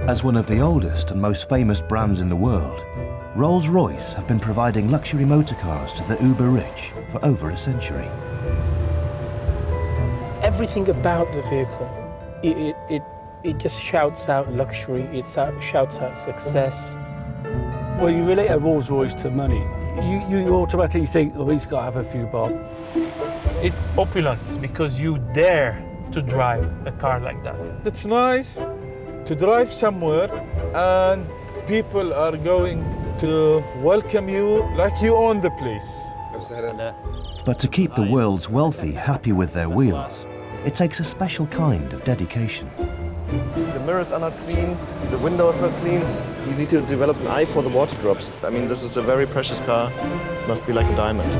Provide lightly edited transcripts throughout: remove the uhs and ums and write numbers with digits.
As one of the oldest and most famous brands in the world, Rolls Royce have been providing luxury motor cars to the uber-rich for over a century. Everything about the vehicle, it just shouts out luxury, it shouts out success. Well, you relate a Rolls Royce to money. You automatically think, oh, he's got to have a few bob. It's opulence because you dare to drive a car like that. It's nice to drive somewhere and people are going to welcome you like you own the place. But to keep the world's wealthy happy with their wheels, it takes a special kind of dedication. The mirrors are not clean, the window is not clean. You need to develop an eye for the water drops. I mean, this is a very precious car, must be like a diamond.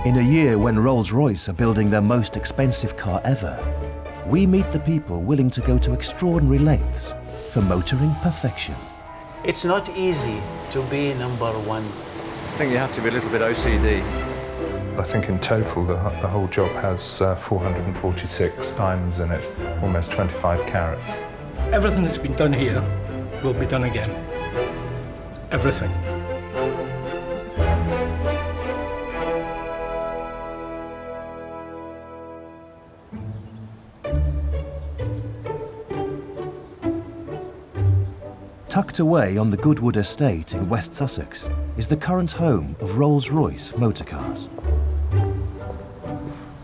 In a year when Rolls-Royce are building their most expensive car ever, we meet the people willing to go to extraordinary lengths for motoring perfection. It's not easy to be number one. I think you have to be a little bit OCD. I think in total the whole job has 446 diamonds in it, almost 25 carats. Everything that's been done here will be done again. Everything. Tucked away on the Goodwood estate in West Sussex is the current home of Rolls-Royce motor cars.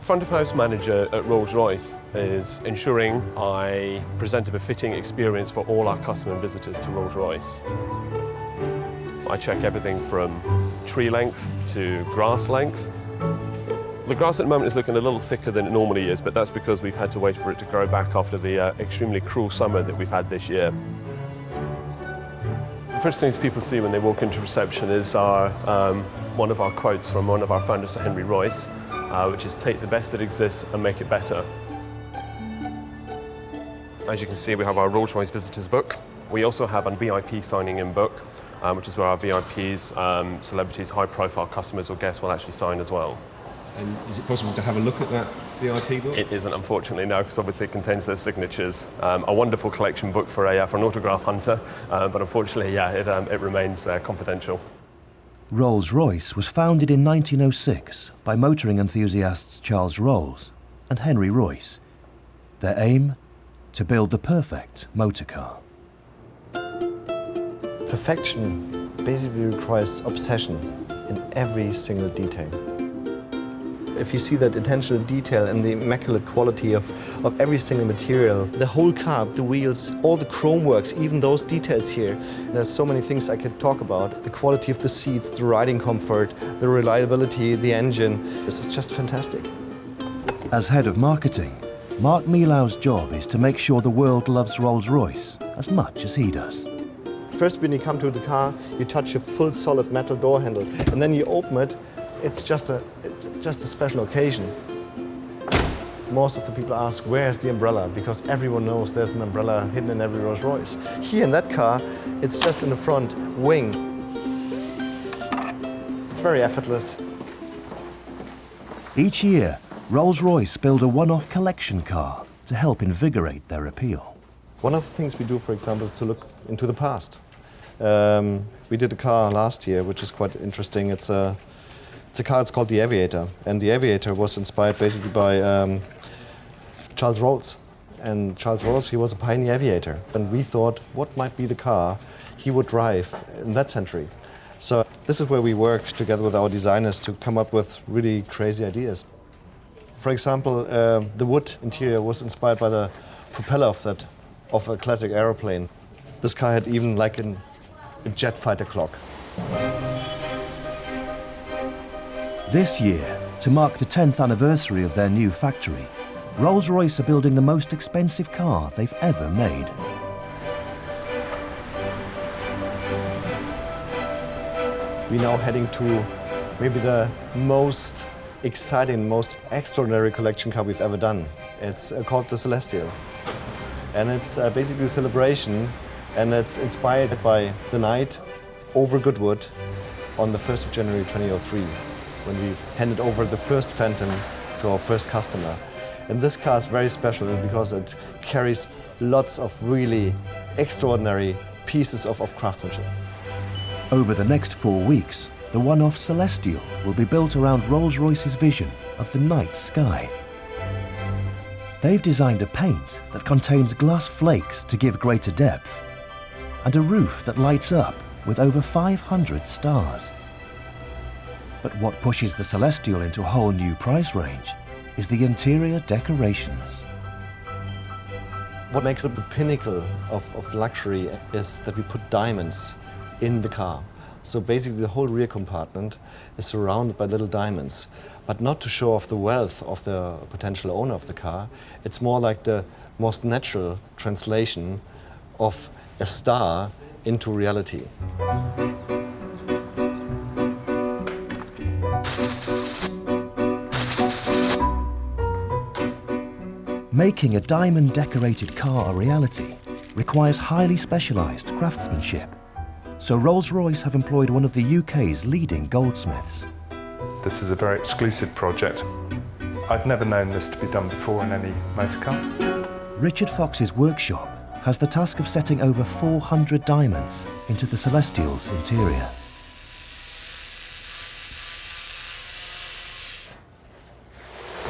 Front of house manager at Rolls-Royce is ensuring I present a befitting experience for all our customer and visitors to Rolls-Royce. I check everything from tree length to grass length. The grass at the moment is looking a little thicker than it normally is, but that's because we've had to wait for it to grow back after the extremely cruel summer that we've had this year. The first things people see when they walk into reception is one of our quotes from one of our founders, Sir Henry Royce, which is take the best that exists and make it better. As you can see, we have our Rolls Royce visitors book. We also have a VIP signing in book, which is where our VIPs, celebrities, high profile customers or guests will actually sign as well. And is it possible to have a look at that VIP book? It isn't, unfortunately, no, because obviously it contains their signatures. A wonderful collection book for an autograph hunter, but unfortunately, yeah, it remains confidential. Rolls-Royce was founded in 1906 by motoring enthusiasts Charles Rolls and Henry Royce. Their aim? To build the perfect motor car. Perfection basically requires obsession in every single detail. If you see that attention to detail and the immaculate quality of every single material, the whole car, the wheels, all the chrome works, even those details here. There's so many things I could talk about. The quality of the seats, the riding comfort, the reliability, the engine. This is just fantastic. As head of marketing, Mark Milau's job is to make sure the world loves Rolls-Royce as much as he does. First, when you come to the car, you touch a full solid metal door handle, and then you open it. It's just a special occasion. Most of the people ask, where's the umbrella? Because everyone knows there's an umbrella hidden in every Rolls Royce. Here in that car, it's just in the front wing. It's very effortless. Each year, Rolls-Royce build a one-off collection car to help invigorate their appeal. One of the things we do, for example, is to look into the past. We did a car last year, which is quite interesting. It's a car, it's called the Aviator. And the Aviator was inspired basically by Charles Rolls. And Charles Rolls, he was a pioneer aviator. And we thought, what might be the car he would drive in that century? So this is where we work together with our designers to come up with really crazy ideas. For example, the wood interior was inspired by the propeller of a classic aeroplane. This car had even like a jet fighter clock. This year, to mark the 10th anniversary of their new factory, Rolls-Royce are building the most expensive car they've ever made. We're now heading to maybe the most exciting, most extraordinary collection car we've ever done. It's called the Celestial. And it's basically a celebration, and it's inspired by the night over Goodwood on the 1st of January 2003, when we've handed over the first Phantom to our first customer. And this car is very special because it carries lots of really extraordinary pieces of craftsmanship. Over the next 4 weeks, the one-off Celestial will be built around Rolls-Royce's vision of the night sky. They've designed a paint that contains glass flakes to give greater depth, and a roof that lights up with over 500 stars. But what pushes the Celestial into a whole new price range is the interior decorations. What makes it the pinnacle of luxury is that we put diamonds in the car. So basically the whole rear compartment is surrounded by little diamonds, but not to show off the wealth of the potential owner of the car. It's more like the most natural translation of a star into reality. Making a diamond-decorated car a reality requires highly specialised craftsmanship. So Rolls-Royce have employed one of the UK's leading goldsmiths. This is a very exclusive project. I've never known this to be done before in any motor car. Richard Fox's workshop has the task of setting over 400 diamonds into the Celestial's interior.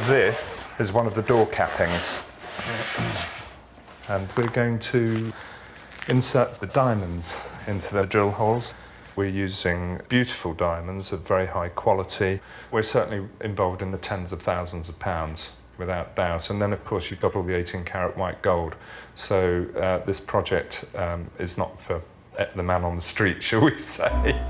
This is one of the door cappings. And we're going to insert the diamonds into the drill holes. We're using beautiful diamonds of very high quality. We're certainly involved in the tens of thousands of pounds, without doubt. And then, of course, you've got all the 18-carat white gold. So this project is not for the man on the street, shall we say.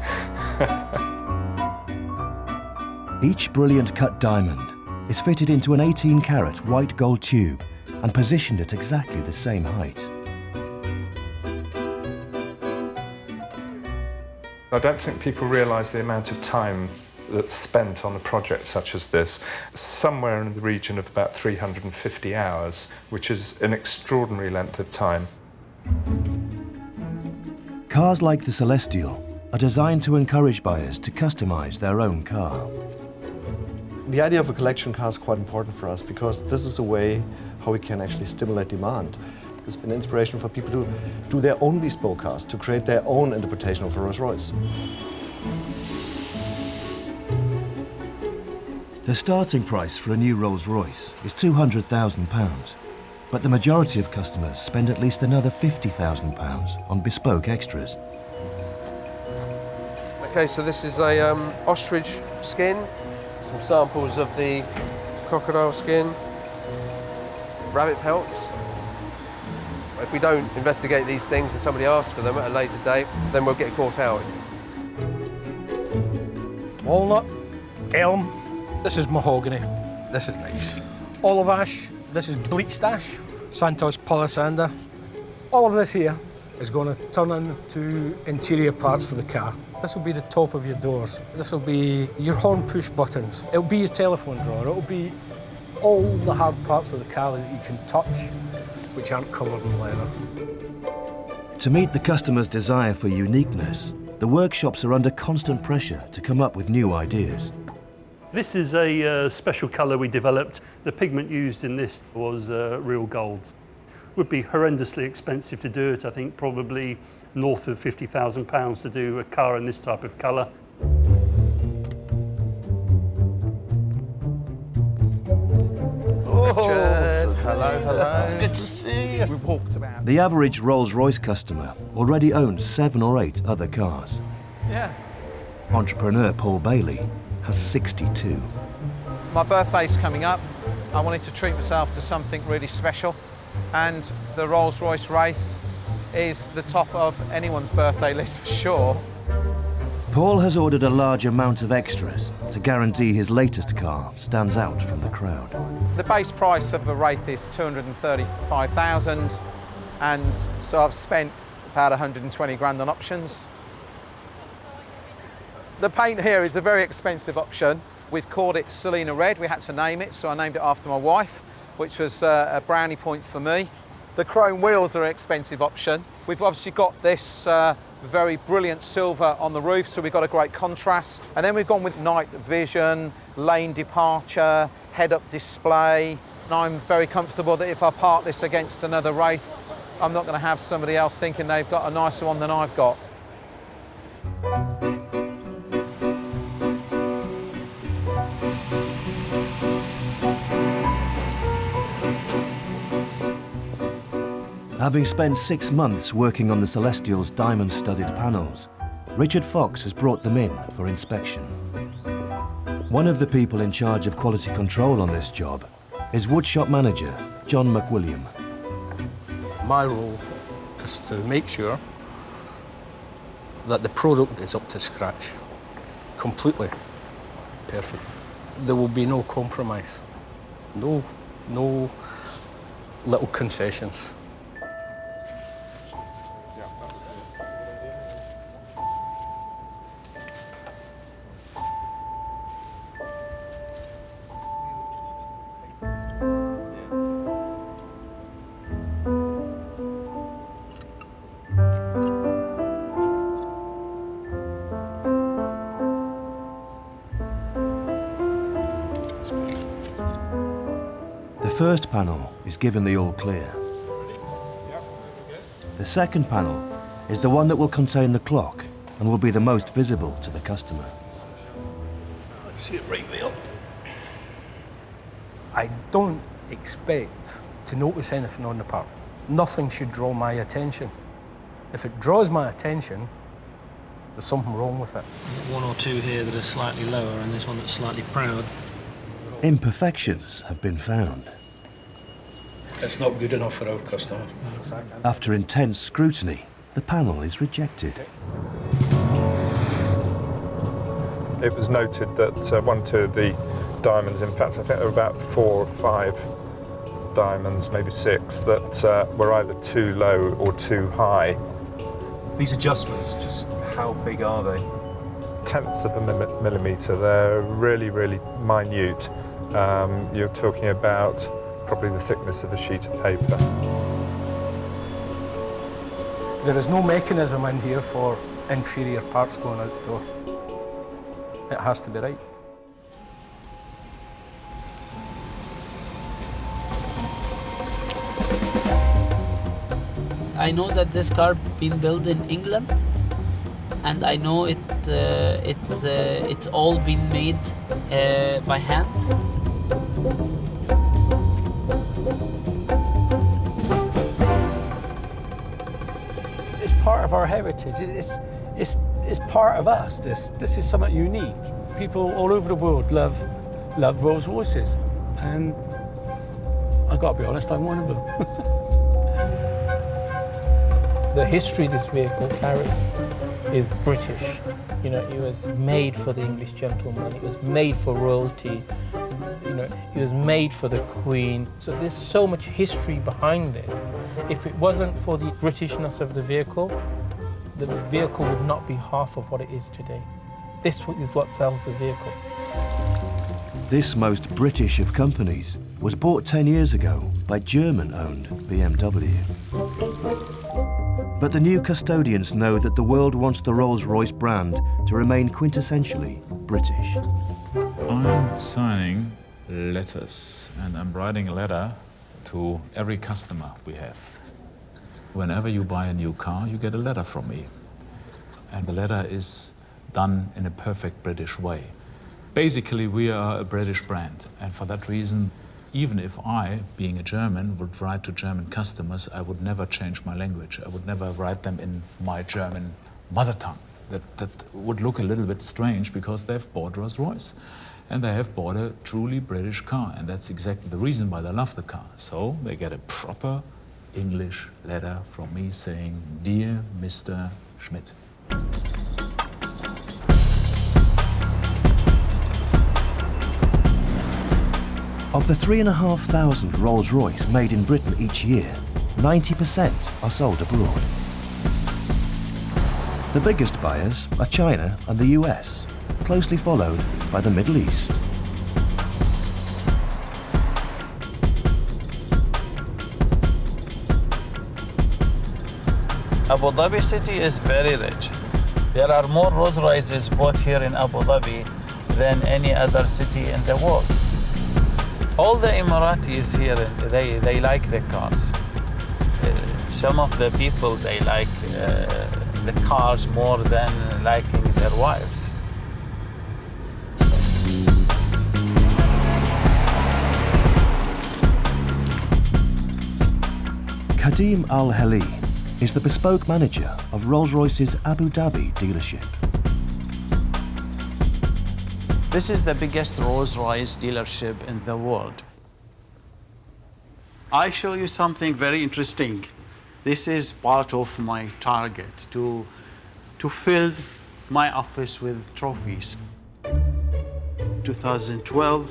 Each brilliant cut diamond is fitted into an 18-carat white gold tube and positioned at exactly the same height. I don't think people realise the amount of time that's spent on a project such as this. Somewhere in the region of about 350 hours, which is an extraordinary length of time. Cars like the Celestial are designed to encourage buyers to customise their own car. The idea of a collection car is quite important for us because this is a way how we can actually stimulate demand. It's an inspiration for people to do their own bespoke cars, to create their own interpretation of a Rolls Royce. The starting price for a new Rolls Royce is £200,000, but the majority of customers spend at least another £50,000 on bespoke extras. Okay, so this is a ostrich skin, some samples of the crocodile skin, rabbit pelts. If we don't investigate these things and somebody asks for them at a later date, then we'll get caught out. Walnut, elm, this is mahogany, this is nice. Olive ash, this is bleached ash, Santos palisander. All of this here is going to turn into interior parts for the car. This will be the top of your doors. This will be your horn push buttons. It'll be your telephone drawer. It'll be all the hard parts of the car that you can touch, which aren't covered in leather. To meet the customer's desire for uniqueness, the workshops are under constant pressure to come up with new ideas. This is a special colour we developed. The pigment used in this was real gold. Would be horrendously expensive to do it. I think probably north of £50,000 to do a car in this type of colour. Richard, hello, hello. Good to see you. We walked about. The average Rolls-Royce customer already owns 7 or 8 other cars. Yeah. Entrepreneur Paul Bailey has 62. My birthday's coming up. I wanted to treat myself to something really special, and the Rolls Royce Wraith is the top of anyone's birthday list for sure. Paul has ordered a large amount of extras to guarantee his latest car stands out from the crowd. The base price of the Wraith is $235,000, and so I've spent about 120 grand on options. The paint here is a very expensive option. We've called it Selena Red. We had to name it, so I named it after my wife, which was a brownie point for me. The chrome wheels are an expensive option. We've obviously got this very brilliant silver on the roof, so we've got a great contrast. And then we've gone with night vision, lane departure, head-up display. And I'm very comfortable that if I park this against another Wraith, I'm not going to have somebody else thinking they've got a nicer one than I've got. Having spent 6 months working on the Celestial's diamond-studded panels, Richard Fox has brought them in for inspection. One of the people in charge of quality control on this job is woodshop manager John McWilliam. My role is to make sure that the product is up to scratch, completely perfect. There will be no compromise, no little concessions. The first panel is given the all clear. The second panel is the one that will contain the clock and will be the most visible to the customer. See it right way up. I don't expect to notice anything on the part. Nothing should draw my attention. If it draws my attention, there's something wrong with it. One or two here that are slightly lower and this one that's slightly proud. Imperfections have been found. It's not good enough for our customer. After intense scrutiny, the panel is rejected. It was noted that one or two of the diamonds, in fact, I think there were about 4 or 5 diamonds, maybe 6, that were either too low or too high. These adjustments, just how big are they? Tenths of a millimetre, they're really, really minute. You're talking about probably the thickness of a sheet of paper. There is no mechanism in here for inferior parts going out the door. It has to be right. I know that this car been built in England, and I know it's all been made by hand. It's part of our heritage. It's part of us. This is something unique. People all over the world love Rolls Royces, and I got to be honest, I'm one of them. The history this vehicle carries is British. You know, it was made for the English gentleman. It was made for royalty. You know, it was made for the Queen. So there's so much history behind this. If it wasn't for the Britishness of the vehicle would not be half of what it is today. This is what sells the vehicle. This most British of companies was bought 10 years ago by German-owned BMW. But the new custodians know that the world wants the Rolls-Royce brand to remain quintessentially British. I'm signing letters, and I'm writing a letter to every customer we have. Whenever you buy a new car, you get a letter from me. And the letter is done in a perfect British way. Basically, we are a British brand, and for that reason, even if I, being a German, would write to German customers, I would never change my language. I would never write them in my German mother tongue. That would look a little bit strange because they've bought Rolls Royce. And they have bought a truly British car, and that's exactly the reason why they love the car. So they get a proper English letter from me saying, "Dear Mr. Schmidt." Of the 3,500 Rolls-Royce made in Britain each year, 90% are sold abroad. The biggest buyers are China and the US, closely followed by the Middle East. Abu Dhabi city is very rich. There are more Rolls Royces bought here in Abu Dhabi than any other city in the world. All the Emiratis here, they like the cars. Some of the people, they like the cars more than liking their wives. Kadim Al-Heli is the bespoke manager of Rolls Royce's Abu Dhabi dealership. This is the biggest Rolls Royce dealership in the world. I show you something very interesting. This is part of my target, to fill my office with trophies. 2012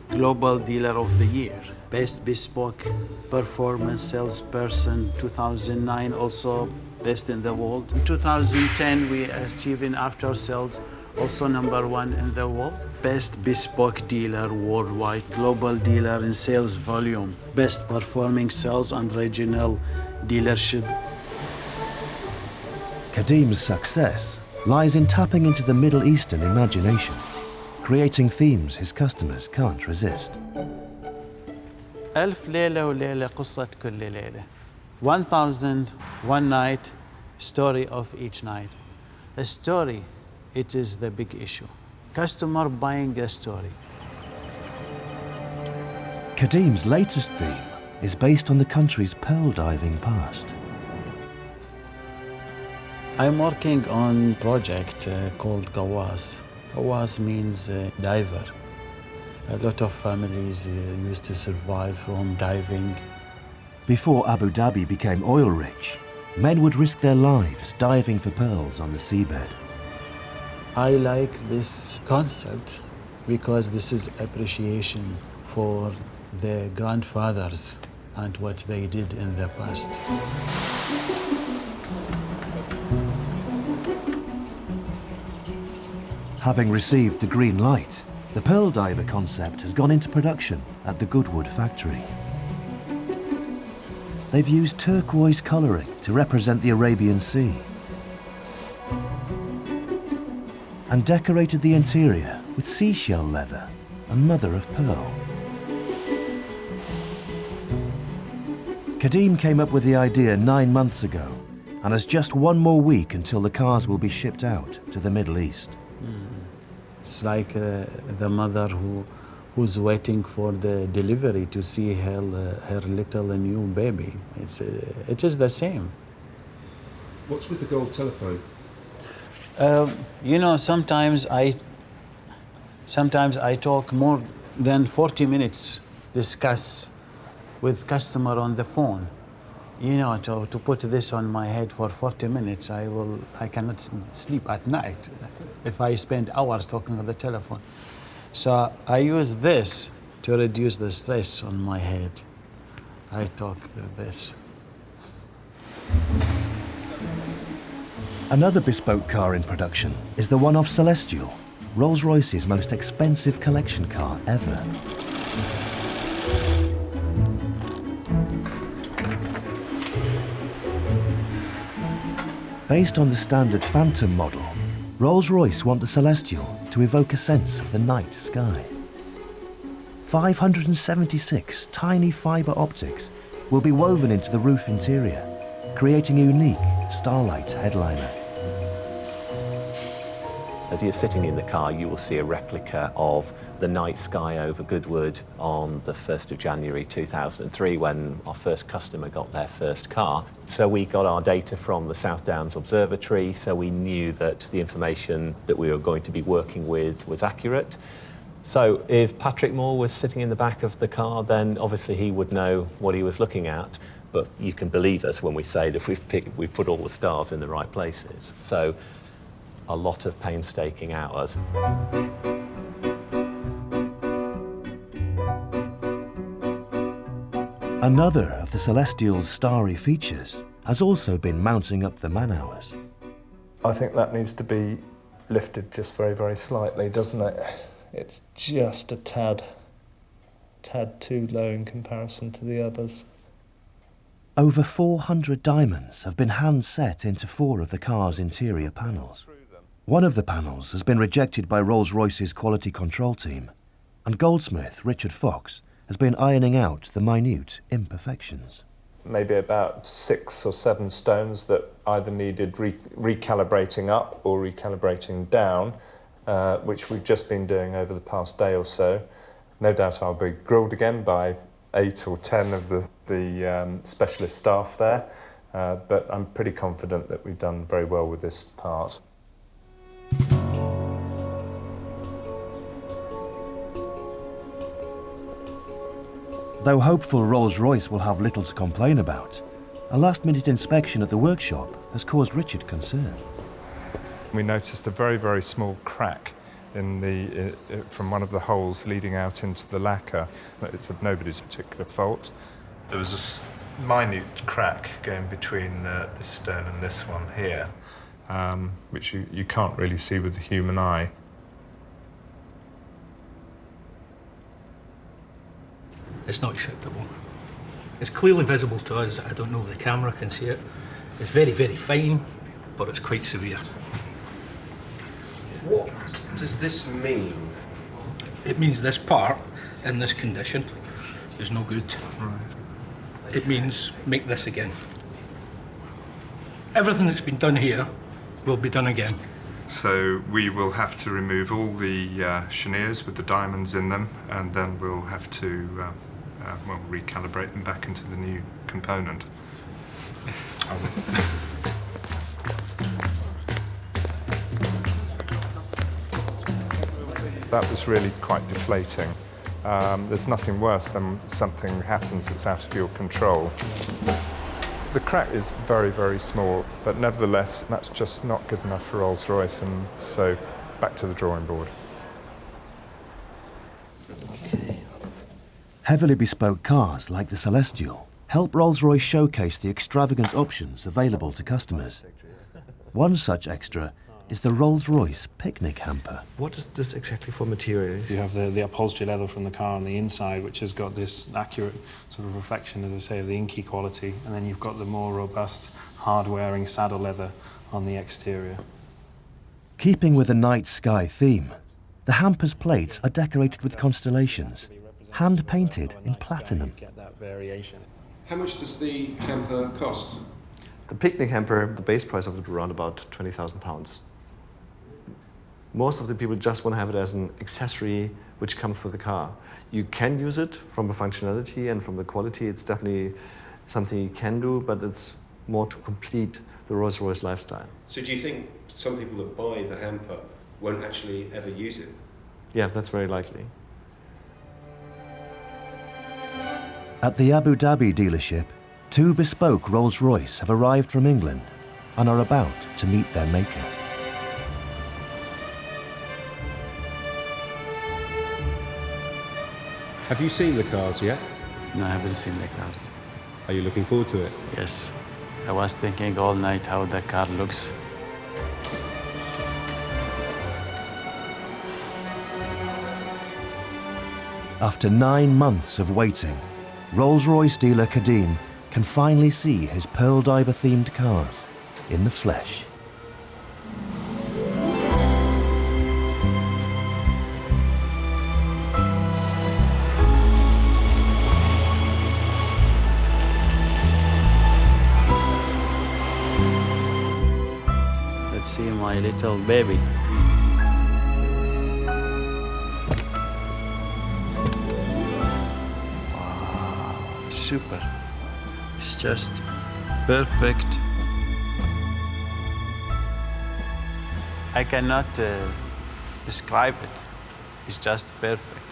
Global Dealer of the Year. Best Bespoke Performance Salesperson 2009, also best in the world. In 2010 we achieved in after sales also #1 in the world. Best Bespoke Dealer worldwide, Global Dealer in sales volume, Best Performing Sales and Regional Dealership. Kadim's success lies in tapping into the Middle Eastern imagination, creating themes his customers can't resist. ألف ليلة وليلة قصة كل ليلة. 1001 night, story of each night. A story, it is the big issue. Customer buying a story. Kadim's latest theme is based on the country's pearl diving past. I'm working on a project called Gawas. Gawas means diver. A lot of families used to survive from diving. Before Abu Dhabi became oil-rich, men would risk their lives diving for pearls on the seabed. I like this concept because this is appreciation for their grandfathers and what they did in the past. Having received the green light, the pearl diver concept has gone into production at the Goodwood factory. They've used turquoise colouring to represent the Arabian Sea and decorated the interior with seashell leather and mother of pearl. Kadim came up with the idea 9 months ago and has just one more week until the cars will be shipped out to the Middle East. It's like the mother who's waiting for the delivery to see her little new baby. It is the same. What's with the gold telephone? You know, sometimes I talk more than 40 minutes, discuss with customer on the phone. You know, to put this on my head for 40 minutes, I cannot sleep at night if I spend hours talking on the telephone. So I use this to reduce the stress on my head. I talk this. Another bespoke car in production is the one-off Celestial, Rolls-Royce's most expensive collection car ever. Based on the standard Phantom model, Rolls-Royce want the Celestial to evoke a sense of the night sky. 576 tiny fibre optics will be woven into the roof interior, creating a unique starlight headliner. As you're sitting in the car, you will see a replica of the night sky over Goodwood on the 1st of January 2003 when our first customer got their first car. So we got our data from the South Downs Observatory, so we knew that the information that we were going to be working with was accurate. So if Patrick Moore was sitting in the back of the car, then obviously he would know what he was looking at. But you can believe us when we say that we've put all the stars in the right places. So a lot of painstaking hours. Another of the Celestial's starry features has also been mounting up the man-hours. I think that needs to be lifted just very, very slightly, doesn't it? It's just a tad too low in comparison to the others. Over 400 diamonds have been hand-set into 4 of the car's interior panels. One of the panels has been rejected by Rolls-Royce's quality control team, and goldsmith Richard Fox has been ironing out the minute imperfections. Maybe about 6 or 7 stones that either needed recalibrating up or recalibrating down, which we've just been doing over the past day or so. No doubt I'll be grilled again by 8 or 10 of the specialist staff there, but I'm pretty confident that we've done very well with this part. Though hopeful Rolls Royce will have little to complain about, a last-minute inspection at the workshop has caused Richard concern. We noticed a very, very small crack in from one of the holes leading out into the lacquer. It's of nobody's particular fault. There was a minute crack going between this stone and this one here, which you can't really see with the human eye. It's not acceptable. It's clearly visible to us. I don't know if the camera can see it. It's very, very fine, but it's quite severe. What does this mean? It means this part, in this condition, is no good. Right. It means make this again. Everything that's been done here will be done again. So we will have to remove all the cheniers with the diamonds in them, and then we'll have to well, recalibrate them back into the new component. That was really quite deflating. There's nothing worse than something happens that's out of your control. The crack is very, very small, but nevertheless, that's just not good enough for Rolls Royce, and so back to the drawing board. Heavily bespoke cars like the Celestial help Rolls Royce showcase the extravagant options available to customers. One such extra is the Rolls Royce picnic hamper. What is this exactly for material? You have the upholstery leather from the car on the inside, which has got this accurate sort of reflection, as I say, of the inky quality, and then you've got the more robust, hard-wearing saddle leather on the exterior. Keeping with the night sky theme, the hamper's plates are decorated with constellations, hand-painted in platinum. How much does the hamper cost? The picnic hamper, the base price of it, around about £20,000. Most of the people just want to have it as an accessory which comes with the car. You can use it from the functionality and from the quality. It's definitely something you can do, but it's more to complete the Rolls-Royce lifestyle. So do you think some people that buy the hamper won't actually ever use it? Yeah, that's very likely. At the Abu Dhabi dealership, 2 bespoke Rolls Royce have arrived from England and are about to meet their maker. Have you seen the cars yet? No, I haven't seen the cars. Are you looking forward to it? Yes. I was thinking all night how the car looks. After 9 months of waiting, Rolls-Royce dealer Kadim can finally see his Pearl Diver-themed cars in the flesh. Let's see my little baby. Super. It's just perfect. I cannot describe it. It's just perfect.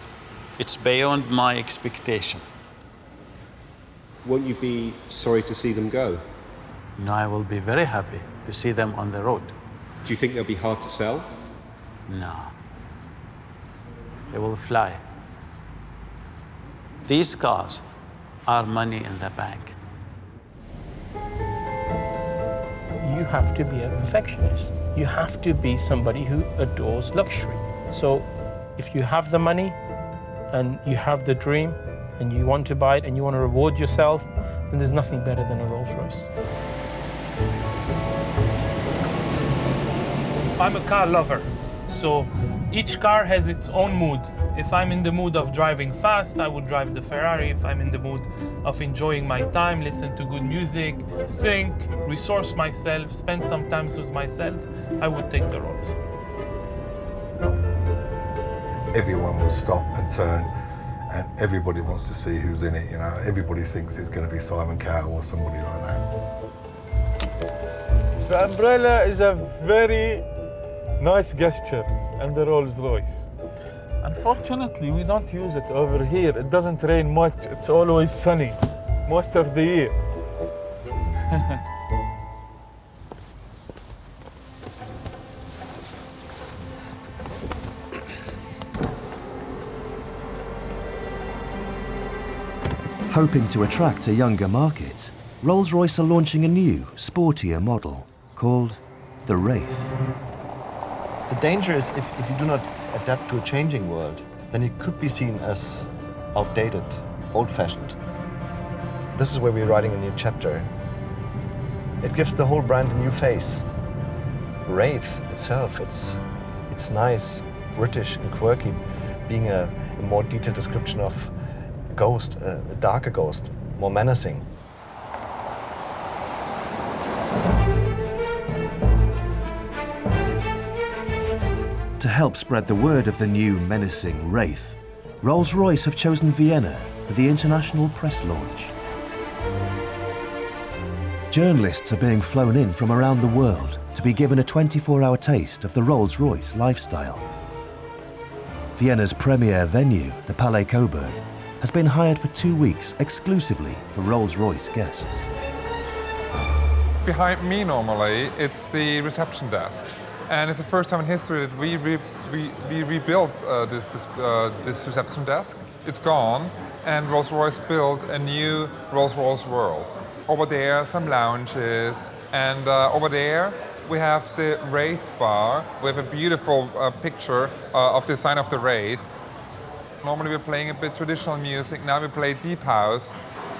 It's beyond my expectation. Won't you be sorry to see them go? No, I will be very happy to see them on the road. Do you think they'll be hard to sell? No. They will fly. These cars are money in the bank. You have to be a perfectionist. You have to be somebody who adores luxury. So if you have the money and you have the dream and you want to buy it and you want to reward yourself, then there's nothing better than a Rolls Royce. I'm a car lover, so each car has its own mood. If I'm in the mood of driving fast, I would drive the Ferrari. If I'm in the mood of enjoying my time, listen to good music, think, resource myself, spend some time with myself, I would take the Rolls. Everyone will stop and turn, and everybody wants to see who's in it, you know. Everybody thinks it's going to be Simon Cowell or somebody like that. The umbrella is a very nice gesture and the Rolls Royce. Unfortunately, we don't use it over here. It doesn't rain much. It's always sunny most of the year. Hoping to attract a younger market, Rolls-Royce are launching a new, sportier model called the Wraith. The danger is if you do not adapt to a changing world, then it could be seen as outdated, old-fashioned. This is where we're writing a new chapter. It gives the whole brand a new face. Wraith itself, it's nice, British and quirky, being a more detailed description of a ghost, a darker ghost, more menacing. To help spread the word of the new menacing Wraith, Rolls-Royce have chosen Vienna for the international press launch. Journalists are being flown in from around the world to be given a 24-hour taste of the Rolls-Royce lifestyle. Vienna's premier venue, the Palais Coburg, has been hired for 2 weeks exclusively for Rolls-Royce guests. Behind me normally, it's the reception desk. And it's the first time in history that we rebuilt this reception desk. It's gone, and Rolls-Royce built a new Rolls-Royce world. Over there, some lounges, and over there we have the Wraith bar with a beautiful picture of the sign of the Wraith. Normally we're playing a bit traditional music. Now we play deep house.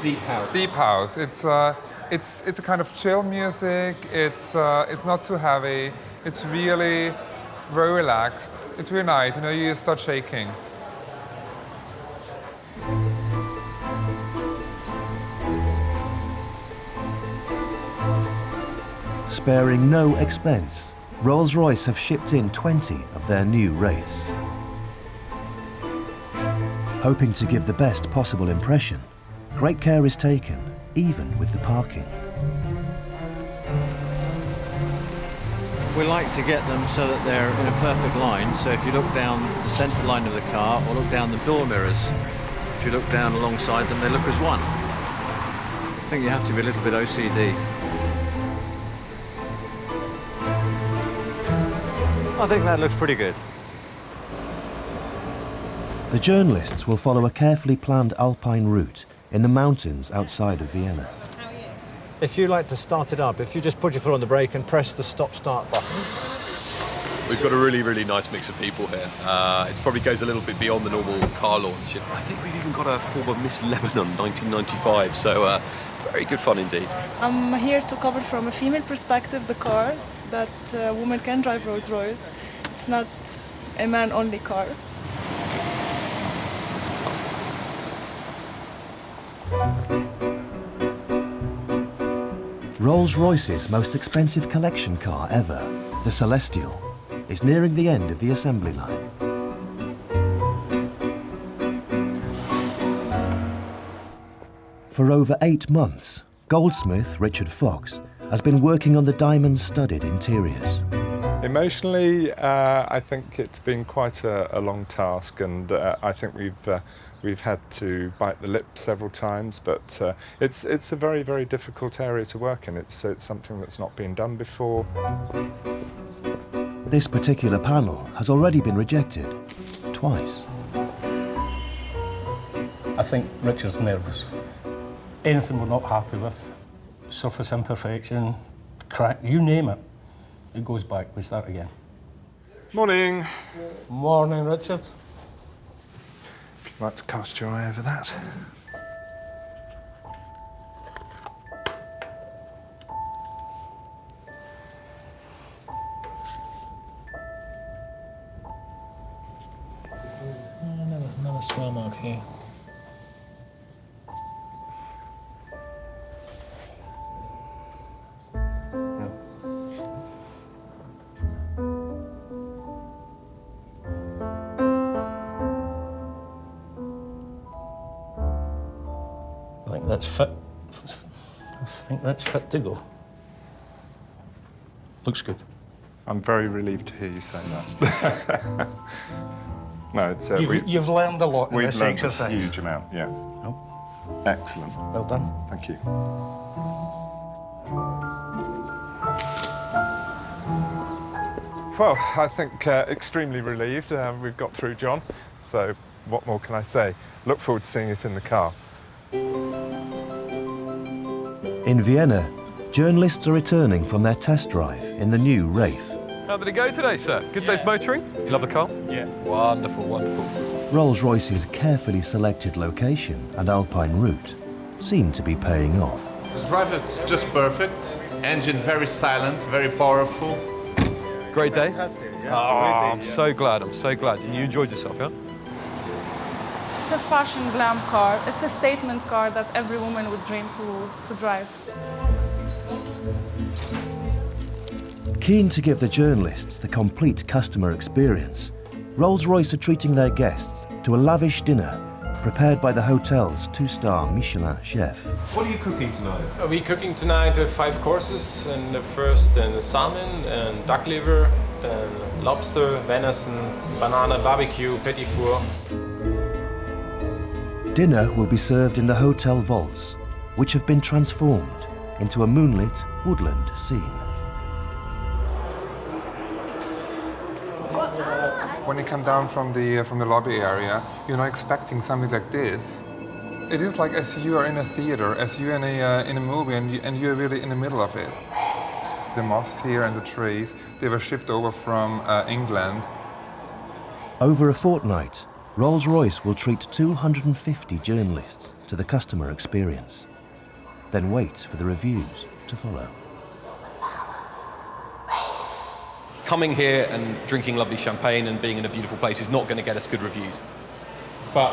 Deep house. Deep house. It's a kind of chill music. It's not too heavy. It's really very relaxed. It's really nice, you know, you start shaking. Sparing no expense, Rolls-Royce have shipped in 20 of their new Wraiths. Hoping to give the best possible impression, great care is taken, even with the parking. We like to get them so that they're in a perfect line. So if you look down the centre line of the car or look down the door mirrors, if you look down alongside them, they look as one. I think you have to be a little bit OCD. I think that looks pretty good. The journalists will follow a carefully planned alpine route in the mountains outside of Vienna. If you like to start it up, if you just put your foot on the brake and press the stop-start button. We've got a really, really nice mix of people here. It probably goes a little bit beyond the normal car launch. I think we've even got a former Miss Lebanon 1995, so very good fun indeed. I'm here to cover from a female perspective the car, that women can drive Rolls-Royce. It's not a man-only car. Rolls-Royce's most expensive collection car ever, the Celestial, is nearing the end of the assembly line. For over 8 months, goldsmith Richard Fox has been working on the diamond-studded interiors. Emotionally, I think it's been quite a long task, and I think we've had to bite the lip several times, but it's a very, very difficult area to work in. It's something that's not been done before. This particular panel has already been rejected twice. I think Richard's nervous. Anything we're not happy with, surface imperfection, crack, you name it, it goes back, we start again. Morning. Morning, Richard. If you'd like to cast your eye over that. Okay. I think that's fit. I think that's fit to go. Looks good. I'm very relieved to hear you say that. No, it's... You've learned a lot in this learned exercise. a huge amount, yeah. Oh. Excellent. Well done. Thank you. Well, I think extremely relieved we've got through, John. So what more can I say? Look forward to seeing it in the car. In Vienna, journalists are returning from their test drive in the new Wraith. How did it go today, sir? Good day's motoring? You love the car? Yeah. Wonderful, wonderful. Rolls-Royce's carefully selected location and alpine route seem to be paying off. The drive is just perfect. Engine very silent, very powerful. Great day? I'm so glad, I'm so glad. And you enjoyed yourself, yeah? It's a fashion glam car. It's a statement car that every woman would dream to drive. Keen to give the journalists the complete customer experience, Rolls-Royce are treating their guests to a lavish dinner prepared by the hotel's 2-star Michelin chef. What are you cooking tonight? We're cooking tonight 5 courses, and the first salmon and duck liver, then lobster, venison, banana barbecue, petit four. Dinner will be served in the hotel vaults, which have been transformed into a moonlit woodland scene. When you come down from the lobby area, you're not expecting something like this. It is like as you are in a theater, as you're in a movie, and you're really in the middle of it. The moss here and the trees, they were shipped over from England. Over a fortnight, Rolls-Royce will treat 250 journalists to the customer experience, then wait for the reviews to follow. Coming here and drinking lovely champagne and being in a beautiful place is not going to get us good reviews. But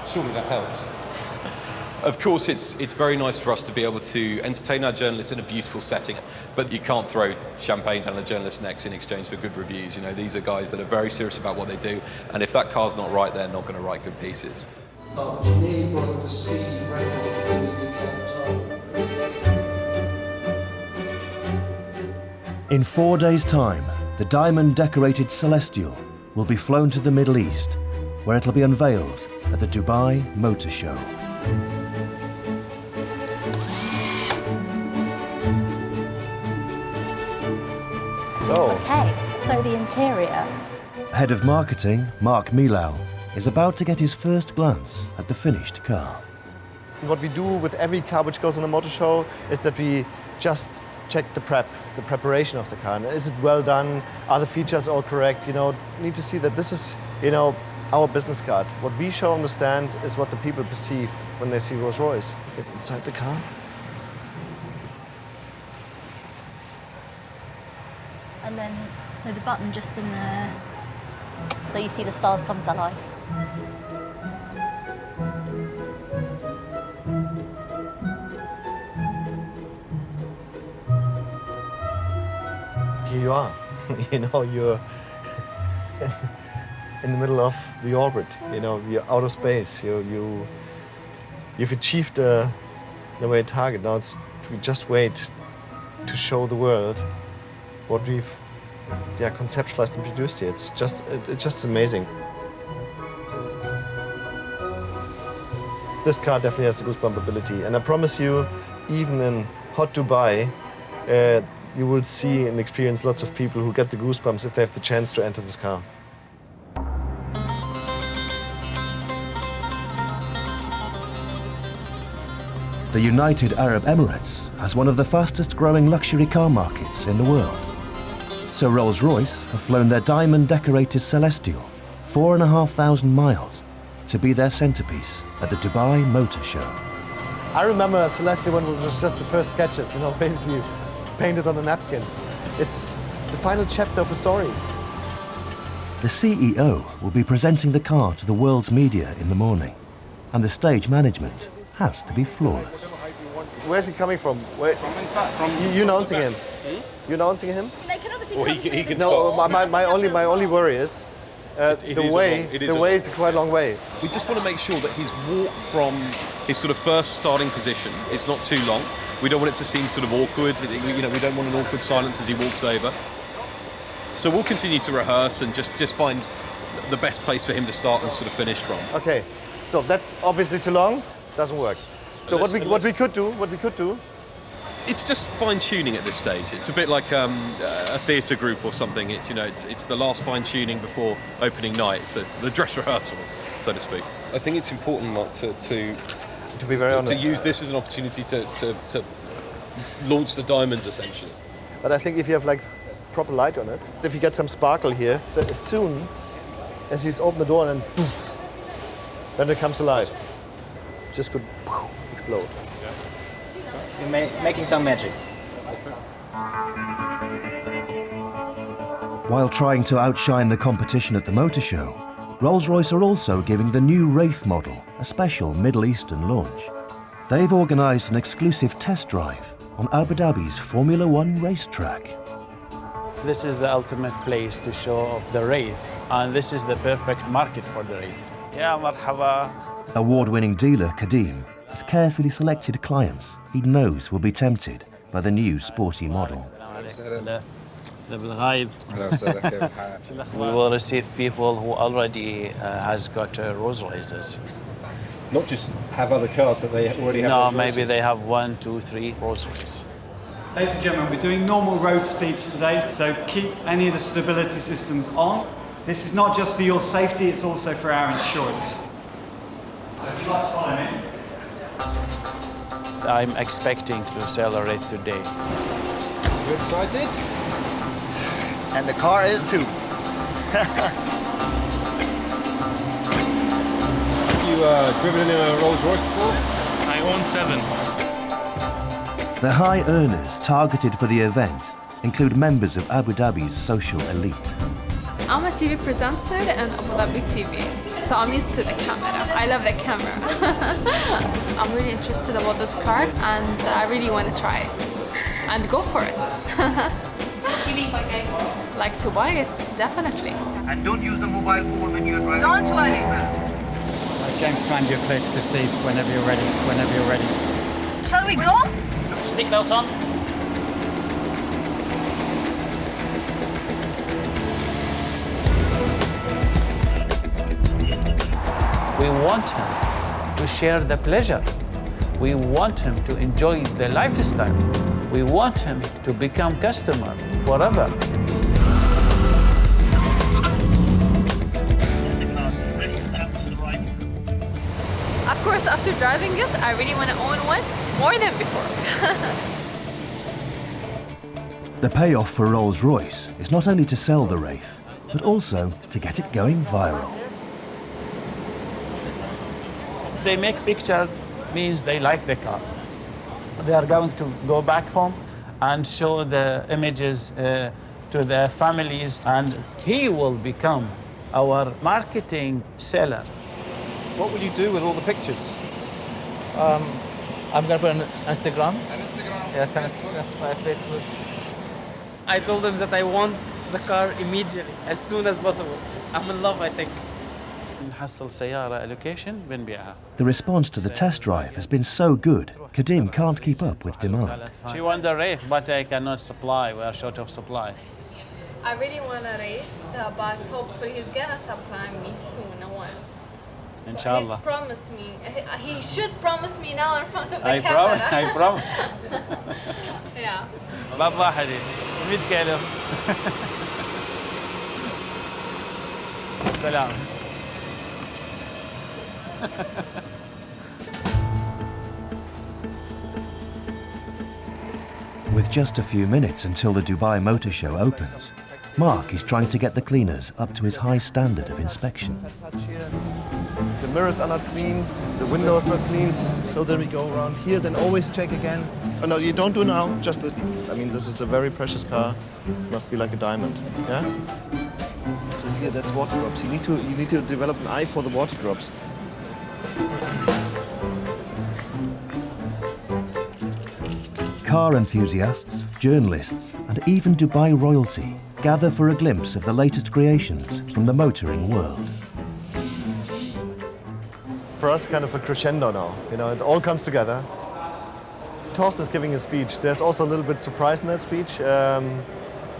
surely that helps. Of course, it's very nice for us to be able to entertain our journalists in a beautiful setting, but you can't throw champagne down a journalist's necks in exchange for good reviews. You know, these are guys that are very serious about what they do, and if that car's not right, they're not going to write good pieces. Nearly broke the speed record for the UK time. In 4 days' time, the diamond-decorated Celestial will be flown to the Middle East, where it'll be unveiled at the Dubai Motor Show. Okay, so the interior. Head of Marketing, Mark Milau, is about to get his first glance at the finished car. What we do with every car which goes on a motor show is that we just check the preparation of the car. And is it well done? Are the features all correct? You know, need to see that this is, you know, our business card. What we show on the stand is what the people perceive when they see Rolls Royce. Get inside the car. And then, so the button just in there, so you see the stars come to life. Here you are. You know, you're in the middle of the orbit. You know, you're out of space. You've achieved the way target. Now we just wait to show the world what we've conceptualized and produced here. It's just amazing. This car definitely has the goosebump ability, and I promise you, even in hot Dubai, you will see and experience lots of people who get the goosebumps if they have the chance to enter this car. The United Arab Emirates has one of the fastest growing luxury car markets in the world. So Rolls-Royce have flown their diamond-decorated Celestial 4,500 miles to be their centerpiece at the Dubai Motor Show. I remember Celestial when it was just the first sketches, you know, basically painted on a napkin. It's the final chapter of a story. The CEO will be presenting the car to the world's media in the morning, and the stage management has to be flawless. Where's he coming from? Where? From inside. From You announcing him? You announcing him? They can obviously Well, come he through can the No, door. my only worry is the way is a quite long way. We just want to make sure that his walk from his sort of first starting position is not too long. We don't want it to seem sort of awkward. You know, we don't want an awkward silence as he walks over. So we'll continue to rehearse and just find the best place for him to start and sort of finish from. Okay, so that's obviously too long. Doesn't work. So what we could do. It's just fine tuning at this stage. It's a bit like a theatre group or something. It's, you know, it's the last fine tuning before opening night. It's the dress rehearsal, so to speak. I think it's important, Mark, to be very honest, to use this as an opportunity to launch the diamonds, essentially. But I think if you have like proper light on it, if you get some sparkle here, so as soon as he's opened the door and poof, then it comes alive. Just could explode. You're making some magic. While trying to outshine the competition at the motor show, Rolls-Royce are also giving the new Wraith model a special Middle Eastern launch. They've organised an exclusive test drive on Abu Dhabi's Formula One racetrack. This is the ultimate place to show off the Wraith, and this is the perfect market for the Wraith. Yeah, marhaba. Award-winning dealer Kadim has carefully selected clients he knows will be tempted by the new sporty model. We will receive people who already has got Rolls Royces. Not just have other cars, but they already have. No, maybe they have 1, 2, 3 Rolls Royce. Ladies and gentlemen, we're doing normal road speeds today, so keep any of the stability systems on. This is not just for your safety, it's also for our insurance. So if you'd like to follow me. I'm expecting to sell a Wraith today. You excited? And the car is too. Have you driven in a Rolls Royce before? I own 7. The high earners targeted for the event include members of Abu Dhabi's social elite. I'm a TV presenter in Abu Dhabi TV, so I'm used to the camera. I love the camera. I'm really interested about this car and I really want to try it and go for it. What do you mean by go for it? Like to buy it, definitely. And don't use the mobile phone when you're driving. Don't worry. James Twan, you're clear to proceed whenever you're ready. Shall we go? Seatbelt on. We want him to share the pleasure. We want him to enjoy the lifestyle. We want him to become customer forever. Of course, after driving it, I really want to own one more than before. The payoff for Rolls-Royce is not only to sell the Wraith, but also to get it going viral. If they make picture, means they like the car. They are going to go back home and show the images to their families, and he will become our marketing seller. What will you do with all the pictures? I'm going to put on Instagram. Yes, on Instagram, Facebook. I told them that I want the car immediately, as soon as possible. I'm in love, I think. نحصل سيارة allocation بنبيعها. The response to the test drive has been so good, Kadim can't keep up with demand. She wants the Wraith, but I cannot supply. We are short of supply. I really want to Wraith, but hopefully he's gonna supply me soon. Inshallah. He's promised me. He should promise me now in front of the camera. I promise. Yeah. باب واحدة 600 كيلو. سلام. With just a few minutes until the Dubai Motor Show opens, Mark is trying to get the cleaners up to his high standard of inspection. The mirrors are not clean, the window is not clean, so then we go around here, then always check again. Oh no, you don't do now, just listen. I mean, this is a very precious car, it must be like a diamond, yeah? So here, that's water drops. You need to develop an eye for the water drops. car enthusiasts, journalists, and even Dubai royalty gather for a glimpse of the latest creations from the motoring world. For us, kind of a crescendo now. You know, it all comes together. Torsten is giving a speech. There's also a little bit surprise in that speech.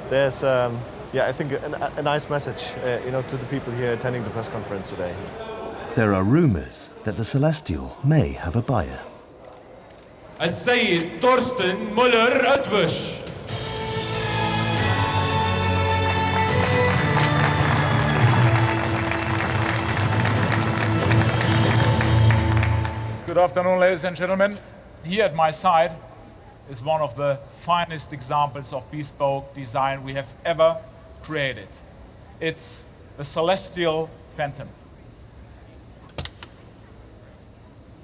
There's, I think, a nice message, you know, to the people here attending the press conference today. There are rumours that the Celestial may have a buyer. السيد تورستن مولر أتوش. Good afternoon, ladies and gentlemen. Here at my side is one of the finest examples of bespoke design we have ever created. It's the Celestial Phantom.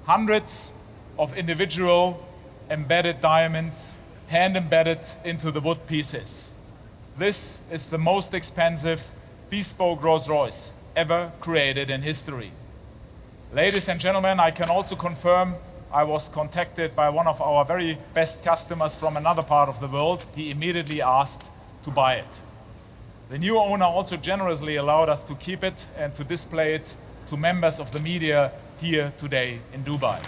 Hundreds of individual embedded diamonds, hand embedded into the wood pieces. This is the most expensive bespoke Rolls Royce ever created in history. Ladies and gentlemen, I can also confirm I was contacted by one of our very best customers from another part of the world. He immediately asked to buy it. The new owner also generously allowed us to keep it and to display it to members of the media here today in Dubai.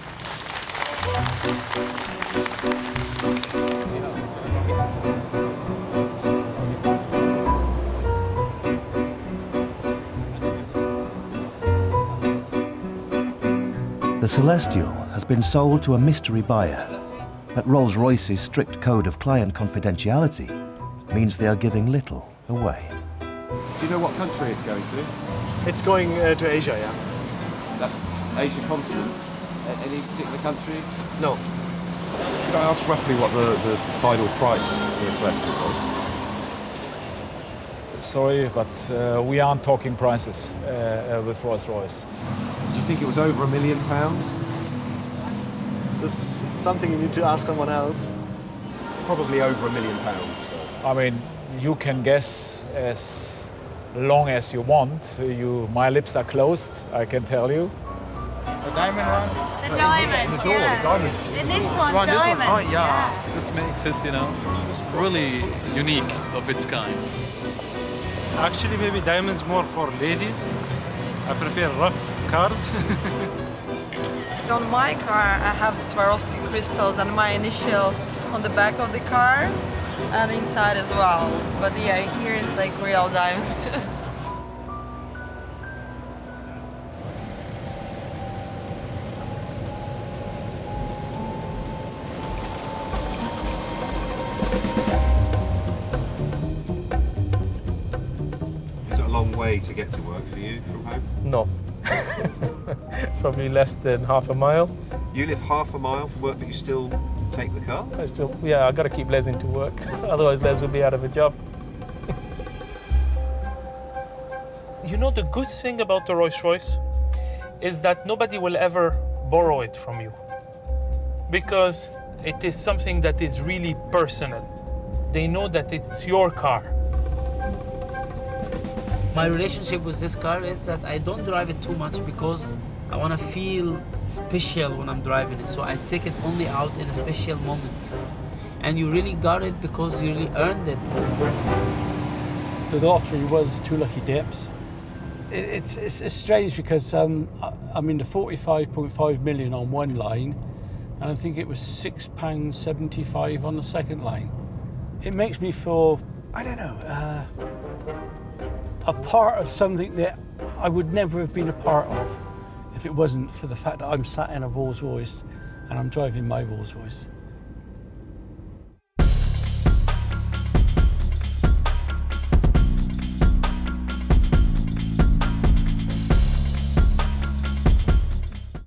The Celestial has been sold to a mystery buyer, but Rolls-Royce's strict code of client confidentiality means they are giving little away. Do you know what country it's going to? It's going to Asia, yeah. That's Asia continent. Any particular country? No. Could I ask roughly what the final price for the Celestial was? Sorry, but we aren't talking prices with Rolls-Royce. Do you think it was over £1 million? This is something you need to ask someone else. Probably over £1 million. I mean, you can guess as long as you want. My lips are closed, I can tell you. The diamond one? The diamond, the door, yeah. the diamond. This one, diamond. Oh, yeah. This makes it, you know, really unique of its kind. Actually, maybe diamonds more for ladies. I prefer rough cars. On my car, I have Swarovski crystals and my initials on the back of the car and inside as well. But yeah, here is like real diamonds. Is it a long way to get to work for you from home? No. Probably less than half a mile. You live half a mile from work, but you still take the car? I got to keep Les into work. Otherwise, Les will be out of a job. You know, the good thing about the Rolls-Royce is that nobody will ever borrow it from you, because it is something that is really personal. They know that it's your car. My relationship with this car is that I don't drive it too much because I want to feel special when I'm driving it. So I take it only out in a special moment. And you really got it because you really earned it. The lottery was two lucky dips. It's strange because I'm in the 45.5 million on one line, and I think it was £6.75 on the second line. It makes me feel, I don't know, a part of something that I would never have been a part of if it wasn't for the fact that I'm sat in a Rolls Royce and I'm driving my Rolls Royce.